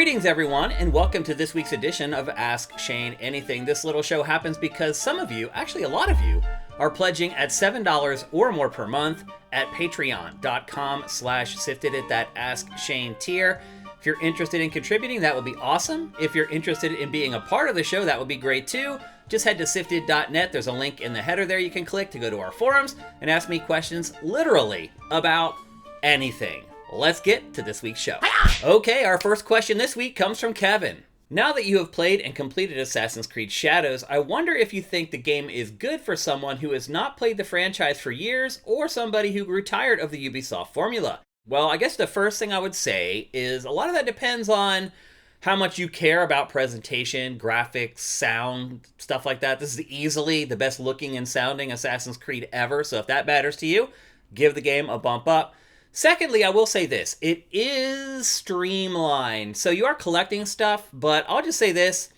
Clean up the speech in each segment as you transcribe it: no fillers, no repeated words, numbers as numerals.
Greetings, everyone, and welcome to this week's edition of Ask Shane Anything. This little show happens because some of you, actually a lot of you, are pledging at $7 or more per month at patreon.com/SIFTD at that Ask Shane tier. If you're interested in contributing, that would be awesome. If you're interested in being a part of the show, that would be great too. Just head to SIFTD.net. There's a link in the header there you can click to go to our forums and ask me questions literally about anything. Let's get to this week's show. Okay, our first question this week comes from Kevin. Now that you have played and completed Assassin's Creed Shadows, I wonder if you think the game is good for someone who has not played the franchise for years or somebody who grew tired of the Ubisoft formula. Well, I guess the first thing I would say is a lot of that depends on how much you care about presentation, graphics, sound, stuff like that. This is easily the best looking and sounding Assassin's Creed ever, so if that matters to you, give the game a bump up. Secondly, I will say this, it is streamlined. So you are collecting stuff, but I'll just say this,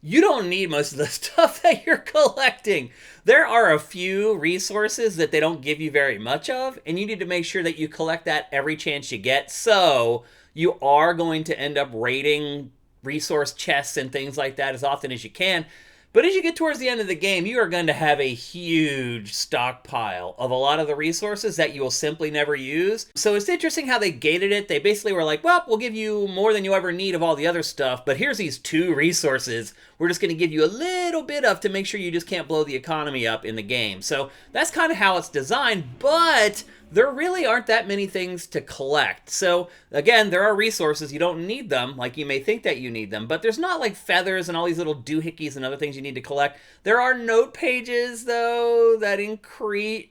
you don't need most of the stuff that you're collecting. There are a few resources that they don't give you very much of, and you need to make sure that you collect that every chance you get. So you are going to end up raiding resource chests and things like that as often as you can. But as you get towards the end of the game, you are going to have a huge stockpile of a lot of the resources that you will simply never use. So it's interesting how they gated it. They basically were like, well, we'll give you more than you ever need of all the other stuff, but here's these 2 resources we're just going to give you a little bit of to make sure you just can't blow the economy up in the game. So that's kind of how it's designed, but there really aren't that many things to collect. So again, there are resources, you don't need them like you may think that you need them, but there's not like feathers and all these little doohickeys and other things you need to collect. There are note pages though that increase,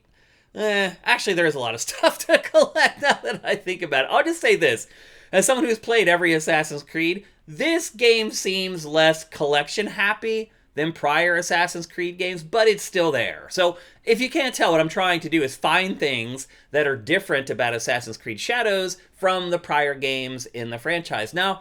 actually there's a lot of stuff to collect now that I think about it. I'll just say this, as someone who's played every Assassin's Creed, this game seems less collection happy than prior Assassin's Creed games, but it's still there. So if you can't tell, what I'm trying to do is find things that are different about Assassin's Creed Shadows from the prior games in the franchise. Now,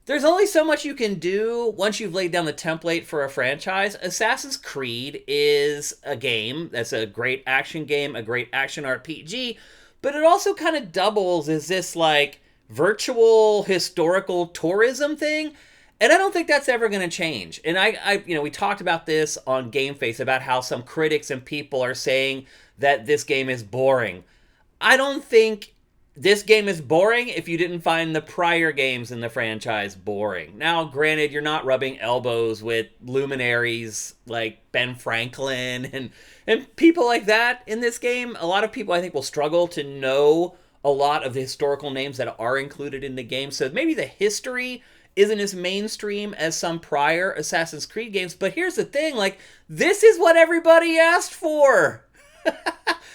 there's only so much you can do once you've laid down the template for a franchise. Assassin's Creed is a game that's a great action game, a great action RPG, but it also kind of doubles as this like virtual historical tourism thing. And I don't think that's ever going to change. And we talked about this on Game Face about how some critics and people are saying that this game is boring. I don't think this game is boring if you didn't find the prior games in the franchise boring. Now, granted, you're not rubbing elbows with luminaries like Ben Franklin and people like that in this game. A lot of people, I think, will struggle to know a lot of the historical names that are included in the game. So maybe the history isn't as mainstream as some prior Assassin's Creed games, but here's the thing, like, this is what everybody asked for.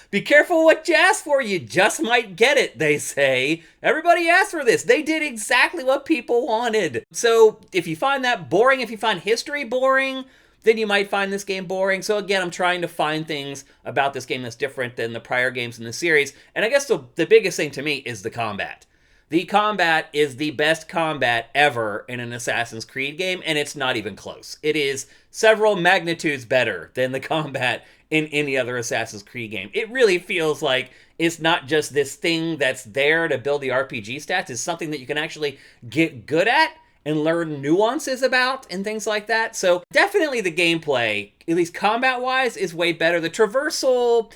Be careful what you ask for, you just might get it, they say. Everybody asked for this. They did exactly what people wanted. So if you find that boring, if you find history boring, then you might find this game boring. So again, I'm trying to find things about this game that's different than the prior games in the series. And I guess the biggest thing to me is the combat. The combat is the best combat ever in an Assassin's Creed game, and it's not even close. It is several magnitudes better than the combat in any other Assassin's Creed game. It really feels like it's not just this thing that's there to build the RPG stats. It's something that you can actually get good at and learn nuances about and things like that. So definitely the gameplay, at least combat-wise, is way better. The traversal,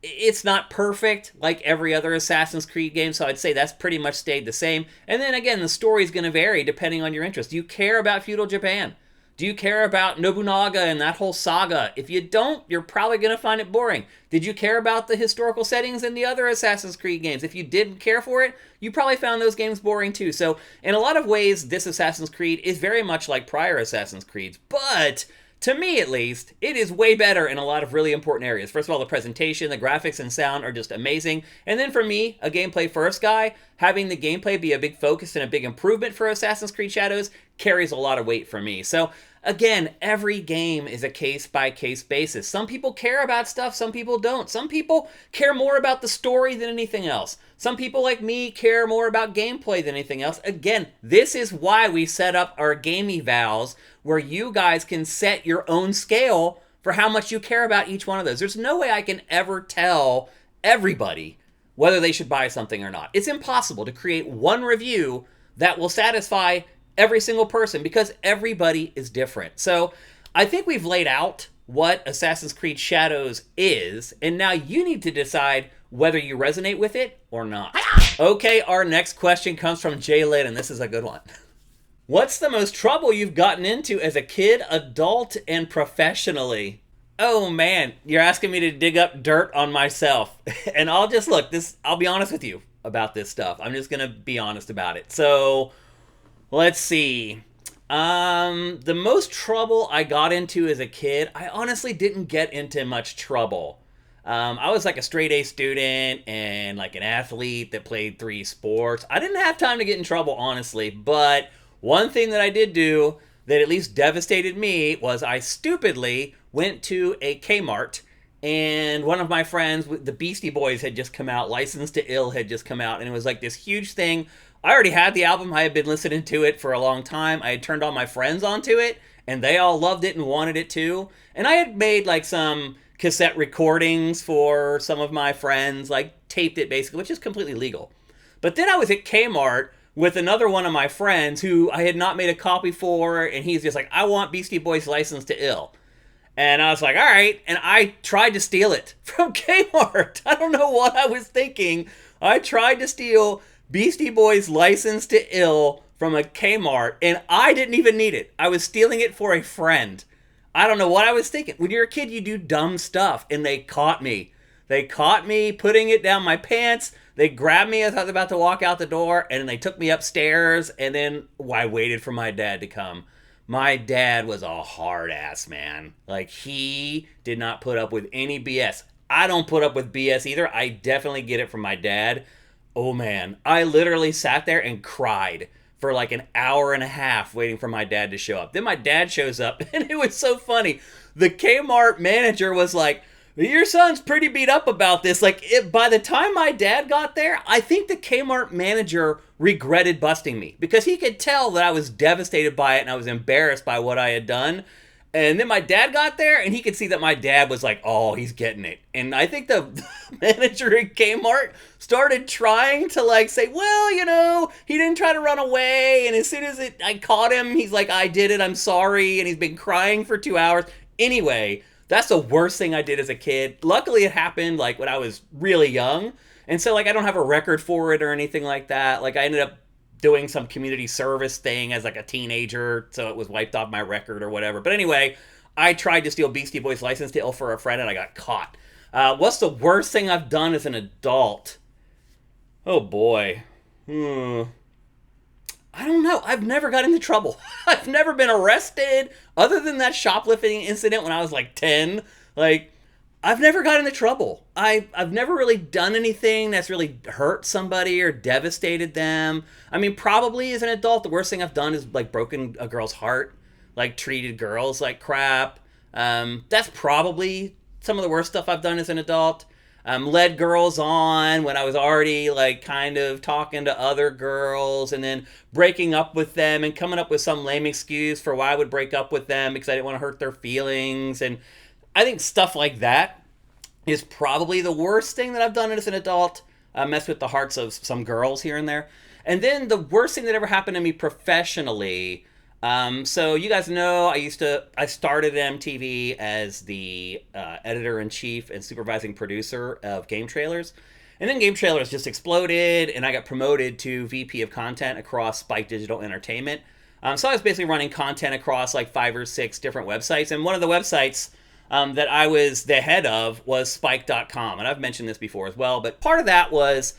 it's not perfect like every other Assassin's Creed game, so I'd say that's pretty much stayed the same. And then again, the story's going to vary depending on your interest. Do you care about feudal Japan? Do you care about Nobunaga and that whole saga? If you don't, you're probably going to find it boring. Did you care about the historical settings in the other Assassin's Creed games? If you didn't care for it, you probably found those games boring too. So in a lot of ways, this Assassin's Creed is very much like prior Assassin's Creeds, but to me, at least, it is way better in a lot of really important areas. First of all, the presentation, the graphics, and sound are just amazing. And then for me, a gameplay first guy, having the gameplay be a big focus and a big improvement for Assassin's Creed Shadows carries a lot of weight for me. So again, every game is a case-by-case basis. Some people care about stuff, some people don't. Some people care more about the story than anything else. Some people like me care more about gameplay than anything else. Again, this is why we set up our game evals, where you guys can set your own scale for how much you care about each one of those. There's no way I can ever tell everybody whether they should buy something or not. It's impossible to create one review that will satisfy every single person because everybody is different. So I think we've laid out what Assassin's Creed Shadows is, and now you need to decide whether you resonate with it or not. Okay, our next question comes from Jay Lynn, and this is a good one. What's the most trouble you've gotten into as a kid, adult, and professionally? Oh man, you're asking me to dig up dirt on myself. And I'll just I'll be honest with you about this stuff. I'm just gonna be honest about it. So let's see. The most trouble I got into as a kid, I honestly didn't get into much trouble. I was like a straight A student and like an athlete that played 3 sports. I didn't have time to get in trouble, honestly, but one thing that I did do that at least devastated me was I stupidly went to a Kmart, and one of my friends, the Beastie Boys had just come out, Licensed to Ill had just come out, and it was like this huge thing. I already had the album. I had been listening to it for a long time. I had turned all my friends onto it, and they all loved it and wanted it too. And I had made like some cassette recordings for some of my friends, like taped it basically, which is completely legal. But then I was at Kmart with another one of my friends who I had not made a copy for, and he's just like, I want Beastie Boys Licensed to Ill. And I was like, all right. And I tried to steal it from Kmart. I don't know what I was thinking. I tried to steal Beastie Boys Licensed to Ill from a Kmart, and I didn't even need it. I was stealing it for a friend. I don't know what I was thinking. When you're a kid, you do dumb stuff, and they caught me. They caught me putting it down my pants. They grabbed me as I was about to walk out the door, and then they took me upstairs, and then I waited for my dad to come. My dad was a hard ass, man. Like, he did not put up with any BS. I don't put up with BS either. I definitely get it from my dad. Oh, man. I literally sat there and cried for like an hour and a half waiting for my dad to show up. Then my dad shows up, and it was so funny. The Kmart manager was like, your son's pretty beat up about this. Like, by the time my dad got there, I think the Kmart manager regretted busting me because he could tell that I was devastated by it and I was embarrassed by what I had done. And then my dad got there, and he could see that my dad was like, oh, he's getting it. And I think the manager at Kmart started trying to like say, well, you know, he didn't try to run away. And as soon as I caught him, he's like, I did it, I'm sorry. And he's been crying for 2 hours. Anyway, that's the worst thing I did as a kid. Luckily, it happened like when I was really young. And so like I don't have a record for it or anything like that. Like I ended up doing some community service thing as like a teenager, so it was wiped off my record or whatever. But anyway, I tried to steal Beastie Boys Licensed to Ill for a friend, and I got caught. What's the worst thing I've done as an adult? Oh boy. I don't know. I've never got into trouble. I've never been arrested, other than that shoplifting incident when I was like 10. Like, I've never got into trouble. I've never really done anything that's really hurt somebody or devastated them. I mean, probably as an adult, the worst thing I've done is like broken a girl's heart, like treated girls like crap. That's probably some of the worst stuff I've done as an adult. Led girls on when I was already like kind of talking to other girls and then breaking up with them and coming up with some lame excuse for why I would break up with them because I didn't want to hurt their feelings. And I think stuff like that is probably the worst thing that I've done as an adult. Mess with the hearts of some girls here and there. And then the worst thing that ever happened to me professionally. So you guys know I started at MTV as the editor-in-chief and supervising producer of Game Trailers. And then Game Trailers just exploded, and I got promoted to VP of content across Spike Digital Entertainment. So I was basically running content across like 5 or 6 different websites. And one of the websites that I was the head of was Spike.com. And I've mentioned this before as well. But part of that was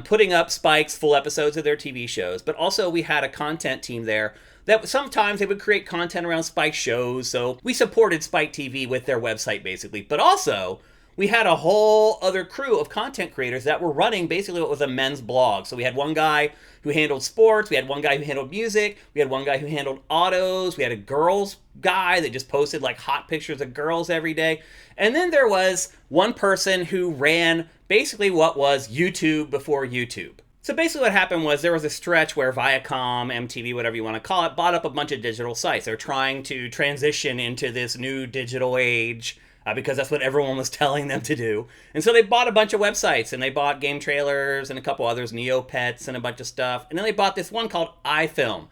putting up Spike's full episodes of their TV shows. But also we had a content team there that sometimes they would create content around Spike shows. So we supported Spike TV with their website basically. But also we had a whole other crew of content creators that were running basically what was a men's blog. So we had one guy who handled sports. We had one guy who handled music. We had one guy who handled autos. We had a girls guy that just posted like hot pictures of girls every day. And then there was one person who ran basically what was YouTube before YouTube. So basically what happened was there was a stretch where Viacom, MTV, whatever you want to call it, bought up a bunch of digital sites. They're trying to transition into this new digital age. because that's what everyone was telling them to do. And so they bought a bunch of websites, and they bought Game Trailers and a couple others, Neopets and a bunch of stuff. And then they bought this one called iFilm.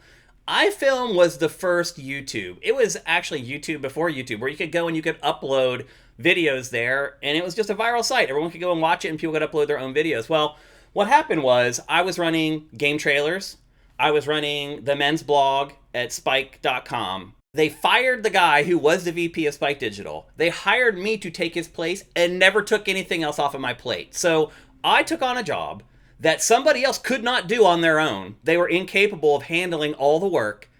iFilm was the first YouTube. It was actually YouTube before YouTube, where you could go and you could upload videos there, and it was just a viral site. Everyone could go and watch it, and people could upload their own videos. Well, what happened was I was running Game Trailers. I was running the men's blog at Spike.com. They fired the guy who was the VP of Spike Digital. They hired me to take his place and never took anything else off of my plate. So I took on a job that somebody else could not do on their own. They were incapable of handling all the work,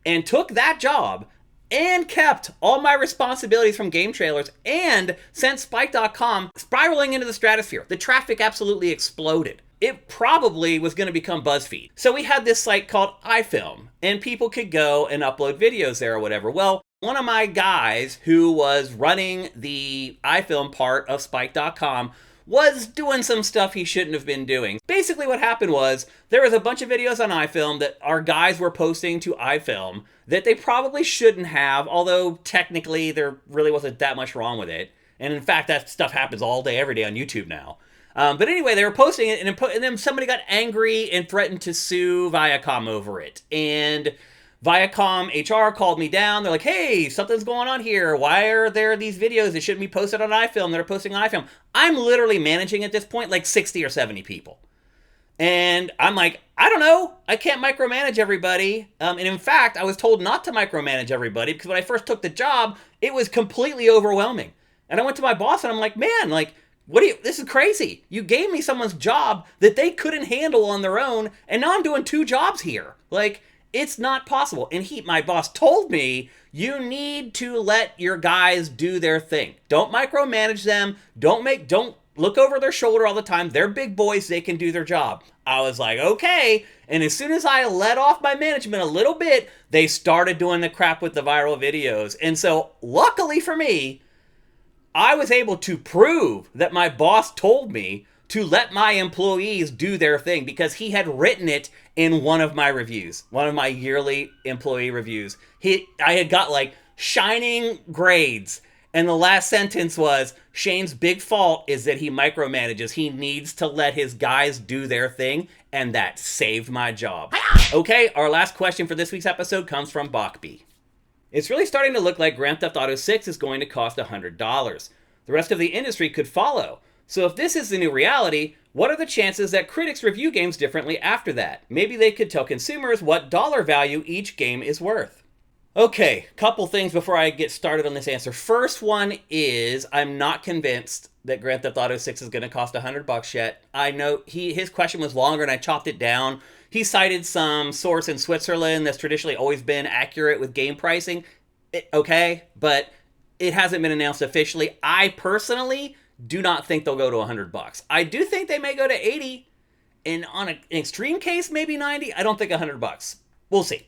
and took that job and kept all my responsibilities from Game Trailers and sent Spike.com spiraling into the stratosphere. The traffic absolutely exploded. It probably was going to become BuzzFeed. So we had this site called iFilm, and people could go and upload videos there or whatever. Well, one of my guys who was running the iFilm part of Spike.com was doing some stuff he shouldn't have been doing. Basically what happened was there was a bunch of videos on iFilm that our guys were posting to iFilm that they probably shouldn't have, although technically there really wasn't that much wrong with it. And in fact, that stuff happens all day, every day on YouTube now. But anyway, they were posting it, and then somebody got angry and threatened to sue Viacom over it. And Viacom HR called me down. They're like, hey, something's going on here. Why are there these videos that shouldn't be posted on iFilm that are posting on iFilm? I'm literally managing at this point like 60 or 70 people. And I'm like, I don't know. I can't micromanage everybody. And in fact, I was told not to micromanage everybody because when I first took the job, it was completely overwhelming. And I went to my boss and I'm like, man, like, this is crazy. You gave me someone's job that they couldn't handle on their own, and now I'm doing 2 jobs here. Like, it's not possible. And my boss told me, you need to let your guys do their thing. Don't micromanage them. Don't look over their shoulder all the time. They're big boys. They can do their job. I was like, okay. And as soon as I let off my management a little bit, they started doing the crap with the viral videos. And so luckily for me, I was able to prove that my boss told me to let my employees do their thing because he had written it in one of my reviews, one of my yearly employee reviews. I had got like shining grades, and the last sentence was, Shane's big fault is that he micromanages. He needs to let his guys do their thing, and that saved my job. Okay, our last question for this week's episode comes from Bachby. It's really starting to look like Grand Theft Auto 6 is going to cost $100. The rest of the industry could follow. So if this is the new reality, what are the chances that critics review games differently after that? Maybe they could tell consumers what dollar value each game is worth. Okay, couple things before I get started on this answer. First one is, I'm not convinced that Grand Theft Auto 6 is going to cost $100 yet. I know his question was longer and I chopped it down. He cited some source in Switzerland that's traditionally always been accurate with game pricing. Okay, but it hasn't been announced officially. I personally do not think they'll go to $100. I do think they may go to 80, and on an extreme case, maybe 90. I don't think $100. We'll see.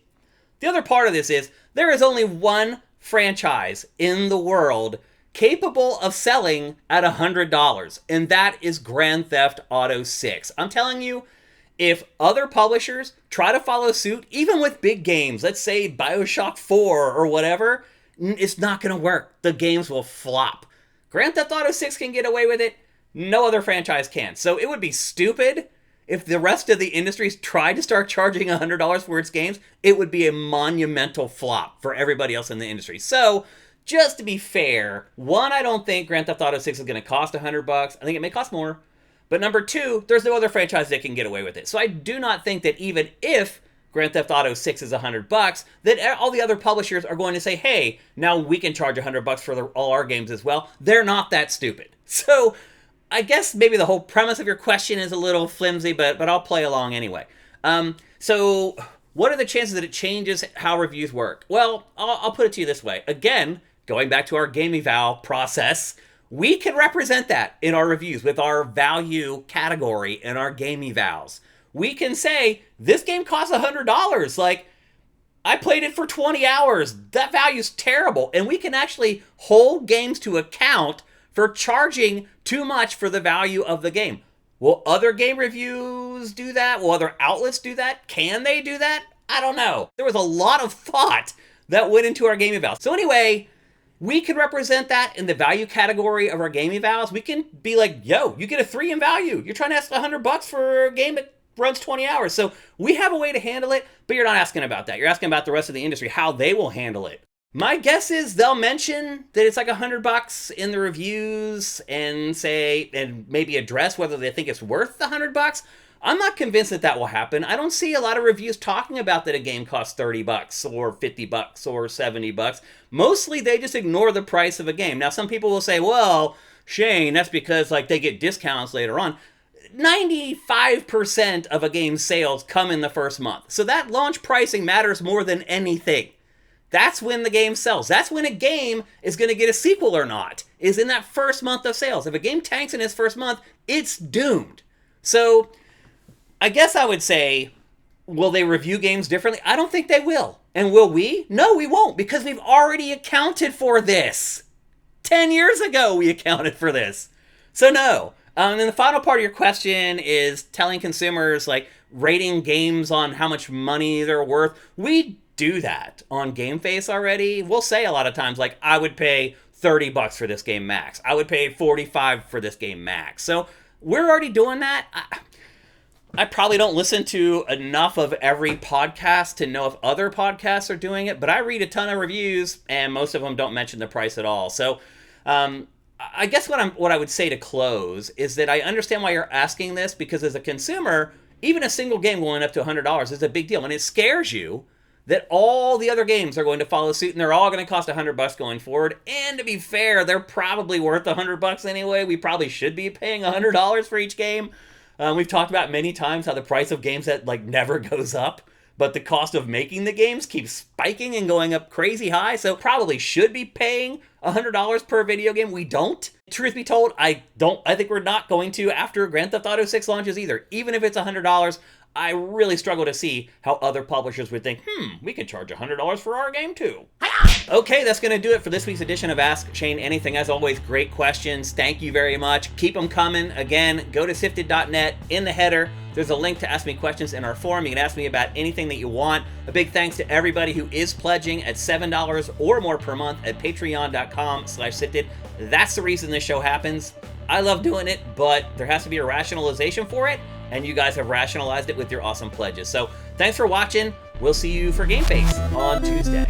The other part of this is there is only one franchise in the world capable of selling at $100, and that is Grand Theft Auto 6. I'm telling you, if other publishers try to follow suit, even with big games, let's say BioShock 4 or whatever, it's not going to work. The games will flop. Grand Theft Auto 6 can get away with it. No other franchise can. So it would be stupid if the rest of the industry tried to start charging $100 for its games. It would be a monumental flop for everybody else in the industry. So just to be fair, one, I don't think Grand Theft Auto 6 is going to cost $100. I think it may cost more. But number two, there's no other franchise that can get away with it. So I do not think that even if Grand Theft Auto 6 is $100, that all the other publishers are going to say, hey, now we can charge $100 for all our games as well. They're not that stupid. So I guess maybe the whole premise of your question is a little flimsy, but I'll play along anyway. So what are the chances that it changes how reviews work? Well, I'll put it to you this way. Again, going back to our game eval process, we can represent that in our reviews with our value category and our game evals. We can say, this game costs $100. Like, I played it for 20 hours. That value's terrible. And we can actually hold games to account for charging too much for the value of the game. Will other game reviews do that? Will other outlets do that? Can they do that? I don't know. There was a lot of thought that went into our game eval. So anyway, we could represent that in the value category of our game evals. We can be like, yo, you get a 3 in value. You're trying to ask $100 for a game that runs 20 hours. So we have a way to handle it, but you're not asking about that. You're asking about the rest of the industry, how they will handle it. My guess is they'll mention that it's like $100 in the reviews and say, and maybe address whether they think it's worth the $100. I'm not convinced that that will happen. I don't see a lot of reviews talking about that a game costs $30 or $50 or $70. Mostly they just ignore the price of a game. Now some people will say, well, Shane, that's because like they get discounts later on. 95% of a game's sales come in the first month. So that launch pricing matters more than anything. That's when the game sells. That's when a game is going to get a sequel or not, is in that first month of sales. If a game tanks in its first month, it's doomed. So I guess I would say, will they review games differently? I don't think they will. And will we? No, we won't, because we've already accounted for this. 10 years ago, we accounted for this. So no. And then the final part of your question is telling consumers, like, rating games on how much money they're worth. We do that on GameFace already. We'll say a lot of times, like, I would pay $30 for this game max. I would pay $45 for this game max. So we're already doing that. I probably don't listen to enough of every podcast to know if other podcasts are doing it, but I read a ton of reviews, and most of them don't mention the price at all. So I guess what I would say to close is that I understand why you're asking this, because as a consumer, even a single game going up to $100 is a big deal, and it scares you that all the other games are going to follow suit, and they're all going to cost $100 going forward. And to be fair, they're probably worth $100 anyway. We probably should be paying $100 for each game. We've talked about many times how the price of games that like never goes up, but the cost of making the games keeps spiking and going up crazy high. So probably should be paying $100 per video game. We don't. Truth be told, I think we're not going to after Grand Theft Auto 6 launches either. Even if it's $100, I really struggle to see how other publishers would think, we could charge $100 for our game too. Okay, that's going to do it for this week's edition of Ask Shane Anything. As always, great questions. Thank you very much. Keep them coming. Again, go to SIFTD.net. In the header, there's a link to ask me questions in our forum. You can ask me about anything that you want. A big thanks to everybody who is pledging at $7 or more per month at patreon.com/SIFTD. That's the reason this show happens. I love doing it, but there has to be a rationalization for it, and you guys have rationalized it with your awesome pledges. So thanks for watching. We'll see you for GameFace on Tuesday.